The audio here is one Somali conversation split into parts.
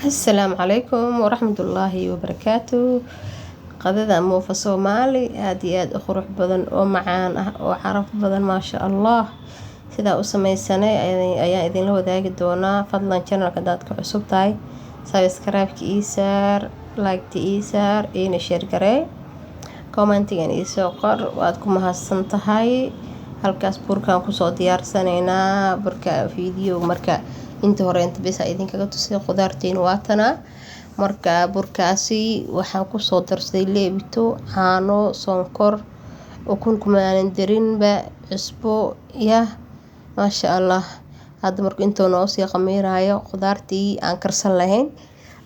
Asalaamu calaykum waraxmatullaahi wabarakaatu. Qadada muufa Soomaali aad iyo aad u qurux badan oo macaan ah oo caraf badan maasha Allah. Sidaa u samaysanay ayaan idinla wadaagi doonaa. Fadlan channelka hadaad ku cusub tahay subscribe-ka ii saar, like-ta ii saar, iina share garee, commentigan ii soo qor, waad ku mahadsan tahay. Halkaas burkaan kusoo diyaarsanaynaa burka video marka inta hore inta bisa idinkaga tusay qudaartiin waatana. Marka burkaasi waxaan kusoo darsaday leebito, caano, sonkor, ukun kumaanan darinba, cusbo ya maasha Allah. Hadda marka intuu noo sii qamiirayo qudaartii aan karsan lahayn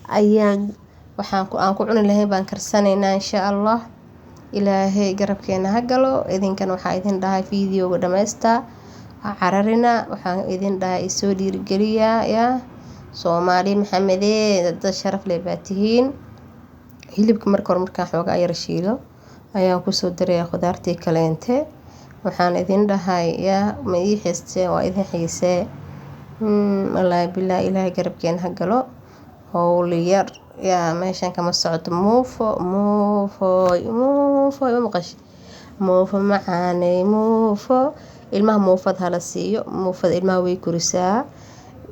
ayaan aan ku cuni lahayn baan karsanaynaa insha Allah. Ilaahay garabkeena ha galo. Idinkan waxaa idin dhahay videoga dhammaysta cararina waxaan idin dhahay isoo dhiirigeliya ya Soomaali Maxamedee dad sharaf leh baa tihiin. Hilibka marka hore markaan xoogaa yar shiilo ayaan kusoo daray qudaartii kaleente. Waxaan idin dhahay ya ma ii xiisay waa idin xiisay. Wallaahi bilaa Ilaahay garabkeena ha galo. Howl yar ya meeshan kama socoto muufo maqash muufo macaanay muufo ilmaha muufada hala siiyo. Muufada ilmaha way korisaa.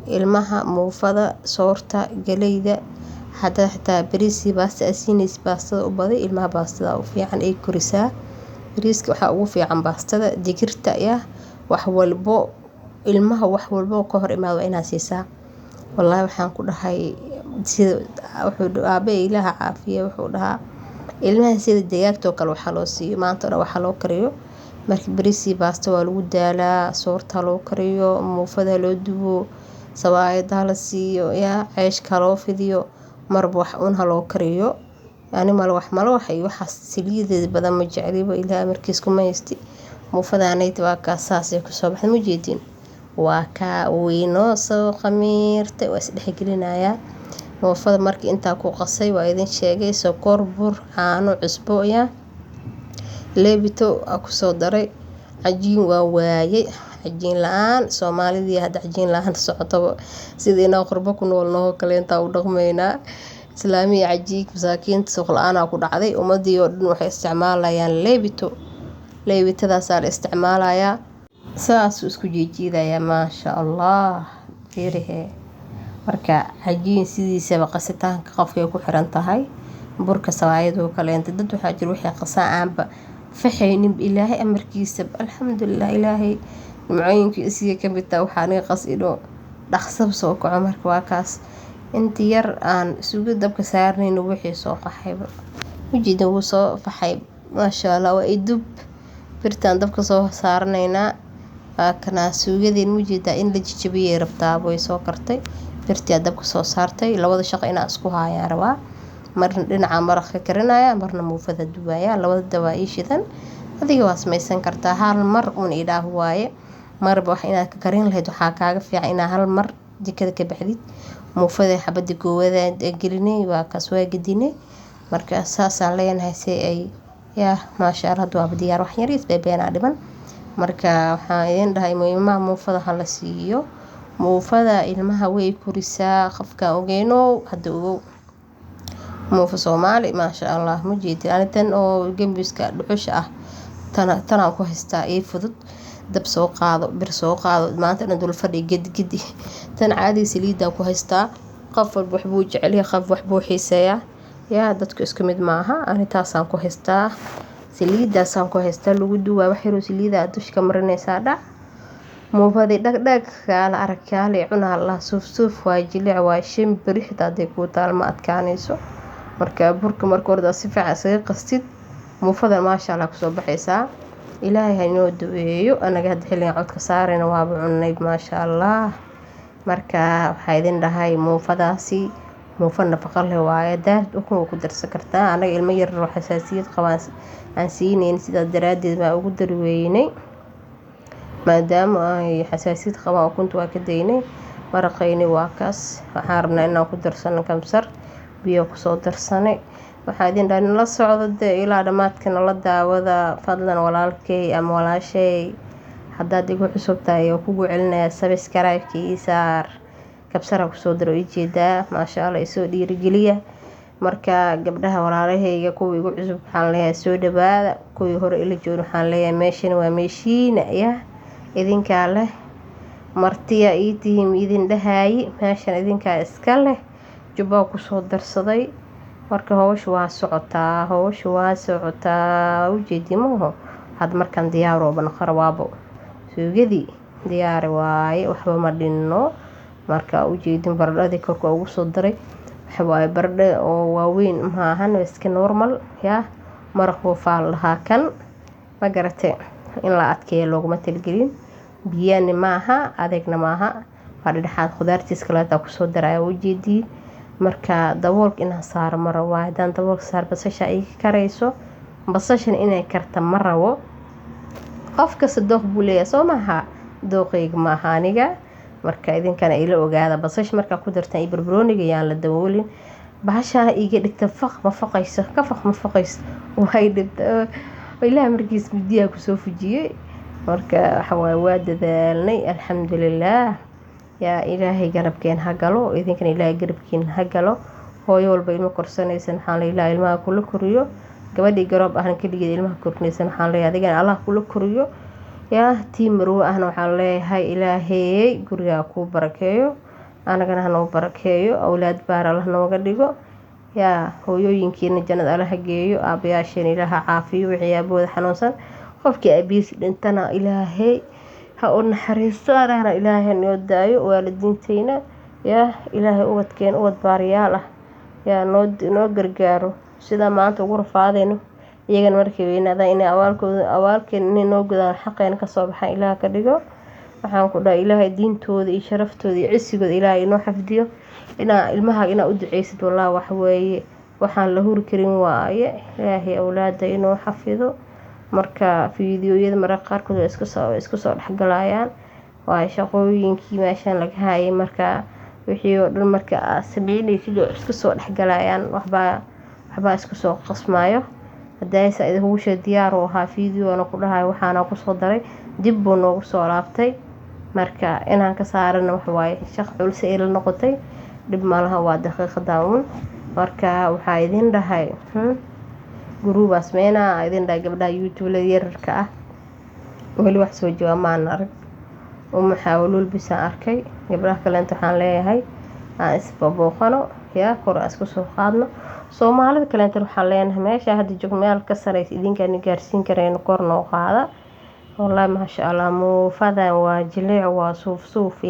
Ilmaha muufada soorta galeyda hadaa xitaa bariisi baasta asiinis baastada u baday ilmaha baastada u fiican ay korisaa. Bariiska waxaa ugu fiican baastada digirta ya wax walbo ilmaha wax walbo ka hor imaado inaad siisaa. Wallaahi waxaan ku dhahay sida wuxuu aabe Ilaaha caafiye wuxuu dhahaa ilmaha sida digaagta oo kale waxa loo siiyo maanta dhan waxa loo kariyo. Markii bariisi baasta waa lagu daalaa, soorta loo kariyo, muufada loo dubo, sawaayada la siiyo ya ceeshka loo fidiyo, marba wax un loo kariyo. Yani wax ay waxa saliideed badan ma jecliba Ilaahay markiis kuma haysti. Muufadaanayda waa ka saasay ku soo baxday ma jeedin. Waa ka weynoo soo qamiirtay waa is dhexgelinayaa. Muufada markii intaa ku qasay waa idin sheegay sokor, bur, caano, cusbo ya leebito ku soo daray. Cajiin waa waayay cajiin la'aan Soomaalidii hadda cajiin la'aan socoto sidii qurbo ku nool noo kale inta u dhaqmeynaa. Islaamiga cajiin masaakiinta suuq la'aan ku dhacday ummadii oo dhan waxay isticmaalayaan leebito. Leebitadaas la isticmaalayaa saas isku jiijiidaya maasha Allah fiirihe. Marka cajiin sidiisaba qasitaanka qofka ay ku xiran tahay. Burka sawaayadu kaleente dad waxaa jira wixii qasaan aanba faxaynin Ilaahay amarkiisa alxamdulillah Ilaahay nimcooyinkiisa ka mid ah waxaan qasino dhaqsab soo kaco marka waa kaas intii yar aan suugo dabka saarnayno wixii soo qaxayba wajida wuu soo faxay maasha Allah waa idub birtaan dabka soo saarnaynaa kana suugadeen wajida in la jijibiyay rabtaa way soo kartay birtii dabka soo saartay labada shaqo inaa isku haayaan rabaa marna dhinaca maraq ka karinaya marna muufada dubaya labada daba ii shidan adiga waa samaysan kartaa hal mar uun ilaah waaye marba wax inaad ka karin lahayd waxaa kaaga fiican inaa hal mar jikada ka baxdid muufada xabada goowada gelinay waa kaas waa gedinay marka saasaan leenahay si ay ya maasha Allah waa diyaar wax yar isbeebeenaa dhiban marka waxaan idin dhahay muhiimaha muufada hala siiyo. Muufada ilmaha way korisaa qofka ogeyno hadda ogow muufa Soomaali maasha Allah ma jeedin anitan oo gembiska dhuxusha ah tan ku haystaa ee fudud dab soo qaado bir soo qaado maanta dhan dul fadhi gedi tan caadi saliida ku haystaa qof walba wax buu jecel yahay qof wax buu xiiseeyaa ya dadku isku mid maaha anitaasaan ku haystaa saliidaasaan ku haystaa lagu duwaa wax yar saliida dushka marinaysa dhac muufada dhag kala arkaale cunaa la suuf waa jilic waa shimbir xitaa day ku taal ma adkaanayso. Marka burka marka hore si fiican isaga qastid muufada maasha Allah ku soo baxaysaa. Ilaahay ha inoo duceeyo anaga hadda xilligan codka saarayna waa cunay maasha Allah. Marka waxaa idin dhahay muufadaasi muufa nafaqo leh waaye daad ukun ku darsan kartaa anaga ilmo yar oo xasaasiyad qabaan aan siineen sida daraadeed ma ugu darweynay maadaama ay xasaasiyad qabaan ukunta waa ka daynay maraqayni waa kaas waxaan rabnaa inaan ku darsano kamsar biyo ku soo darsanay waxaa idin dhahay la socdo ilaa dhamaadkana la daawada fadlan walaalkay ama walaashay haddaad igu cusub tahay oo kugu celinaya subscribe-ka ii saar kabsara kusoo daro jeedaa maasha Allah isoo dhiirigeliya marka gabdhaha walaalahayga kuwa igu cusub waxaan leeyahay soo dhawaada kuwii hore ila joogay waxaan leeyahay meeshan waa meeshiina idinkaa leh martiya ii tihiin idin dhahaayay meeshan idinkaa iska leh jubba kusoo darsaday marka hawshu waa socotaa ujeedimo had markan diyaar oo ban qaraabo suugadii diyaar waaye waxba ma dhinno marka ujeedin baradhadii korka ugu soo daray waxa waaye baradho oo waaweyn ma ahan iska normal maraq faal lahaa kan ma garatay in la adkeeyo looguma talgelin biyana maaha adeegna maaha dhexaad khudaartiis kale taa kusoo daraya ujeedii marka daboolka inaan saaro ma rabo hadaan daboolka saar basasha ay karayso basashan inay karta ma rabo qofka sadooq buu leeyahay soo maaha dooqayga maaha aniga marka idinkana ila ogaada basasha marka ku dartaan iyo barbarooniga yaan la daboolin bahasha iga dhigta faq ma faqayso way dhigta ilaahay markiis midiyaa kusoo fujiyay marka waxa waa dadaalnay alxamdulillaah yaa ilaahay garabkeen ha galo idinkana ilaahay garabkeen ha galo hooyo walba ilmo korsanaysan waxaan leeyahay ilmaha kula koriyo gabadhii garoob ahna kaligeed ilmaha kornaysan waxaan leeyahay adigana Allah kula koriyo tiimro ahna waxaan leeyahay ilaahay guriga ku barakeeyo anagana hanoo barakeeyo awlaad baar Allah nooga dhigo hooyooyinkiina jannada Allah geeyo aabayaasheen ilaaha caafiyo waxyaabooda xanuunsan qofkii abiis dhintana ilaahay ha u naxariistaana ilaahay noo daayo waalidiinteyna ilaahay ubadkeen ubad baariyaal noo gargaaro sida maanta ugu rafaadayno iyagana markay weynaadaan inay awaalkeen inay noo gudaan xaqeen ka soo baxaan ilaah ka dhigo waxaan ku dhahay ilaahay diintooda iyo sharaftooda iyo cisigooda ilaahay inoo xafdiyo ilmaha inaa u duceysid wallahi wax weeye waxaan la huri karin waaye ilaahay awlaada inoo xafido marka fiidiyoyada mararka qaarkood isku soo dhexgalayaan waa shaqooyinkii meeshan laga hayay marka wixii oo dhan marka sameynaysid isku soo dhexgalayaan waxba isku soo qasmayo hadaysa hawsha diyaar u ahaa fiidiyona ku dhahay waxaana ku soo daray dib buu noogu soo laabtay marka inaan ka saarana wax waaye shaqo culus ee la noqotay dib malaha waa daqiiqadan marka waxaa idin dhahay guruubaas meena idin dhahay gabdhaha youtube yararka wali wax soo jawaamaan arag maxaawalul bisaan arkay gabdhaha kale waxaan leeyahay aan isbabooqano kor isku soo qaadno Soomaalida kale waxaan leenahay meesha hadda joogno meel ka sareysa idinkaan gaarsiin kareen kor noo qaada wallahi ma sha Allah muufadan waa jileec waa suuf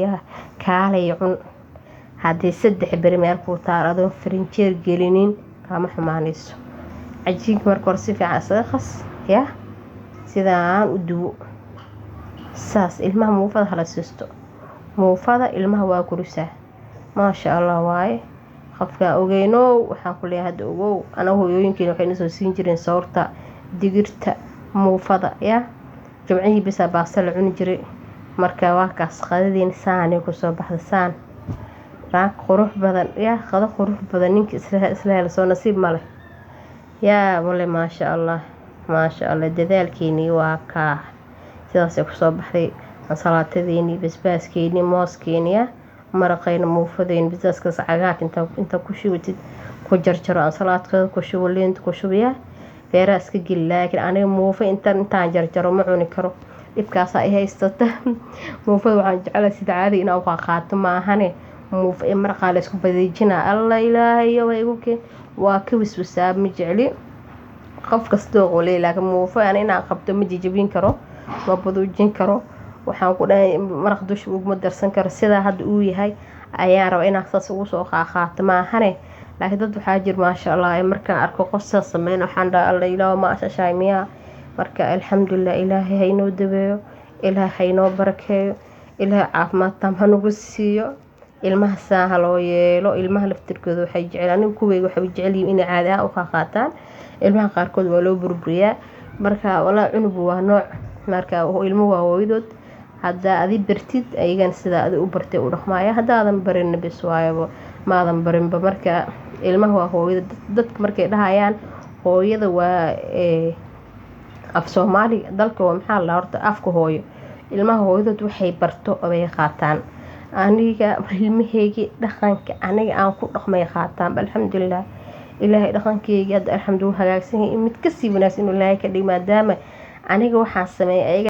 kaalay cun hadii 3 bari meel ku taarado frinjeer gelinin kama xumaanayso cajiinka marka hore si fiican saaqas sidaan u duwo saas ilmaha muufada hala siisto muufada ilmaha waa kurisaa ma sha Allah waaye qofka ogeyno waxaan ku leeyahay hadda ogow ana hooyooyinkeena waxay soo siin jireen soorta digirta muufada jumcihii bisa baasal cuni jiray marka waa kaas qadadiin saanay ku soo baxdaan raaq qurux badan qado qurux badan ninka isla soo nasiib male wala ma sha Allah dadaalkeeni waa ka sidaas ku soo baxday salaatadeeni basbaaskeeni mooskeeni maraqayna muufadeen bisaska cagaar inta ku shubtid ku jarjaro salaadka ku shubo leent ku shubiya beeraas ka gil laakiin aniga muufa intaan jarjaro ma cuni karo ibkaas ay haystata muufada waxaan jecelahay sida caadi inaan ku qaato ma ahane muufa marqa la isku badeejina Allah ilaahay way igu keen waa ka wiswisaab ma jecli qof kastoo qolay laakiin muufa inaan qabto ma jijibin karo ma badoojin karo waxaan ku dhahay maraq dush ugu darsan karo sida hadda uu yahay ayaan raba inaan saas ugu soo qaato ma ahane laakiin dad waxaa jir ma sha Allah markaan arko qof saas sameeyay waxaan dhahay Allah ilaahay ma ashashay miya marka alxamdulillah ilaahay haynoo dabeeyo ilaahay haynoo barakeeyo ilaahay caafimaad tam hanugu siiyo ilmaha saaha loo yeelo ilmaha laftirkooda waxay jeclaan kuweyga waxay jeceliin inay caadi ah u qaataan ilmaha qaarkood waa loo burburiyaa marka wala cunugu waa nooc marka ilmuhu waa hooyadood hadda adi bartid ayagan sida adi u bartay u dhaqmaaya hadaadan barin bis waayaba maadan barinba marka ilmaha waa hooyada dadka markay dhahayaan hooyada waa af Soomaali dalka waa maxaa la horta afka hooyo ilmaha hooyadood waxay barto ay qaataan aniga ilmaheygi dhaqanka aniga aan ku dhaqmay qaataan alxamdulilah ilaahay dhaqankeyga hadda alxamdulilah hagaagsan yahay mid kasii wanaagsan inuu ilaahay ka dhigo maadaama aniga waxaan sameeyay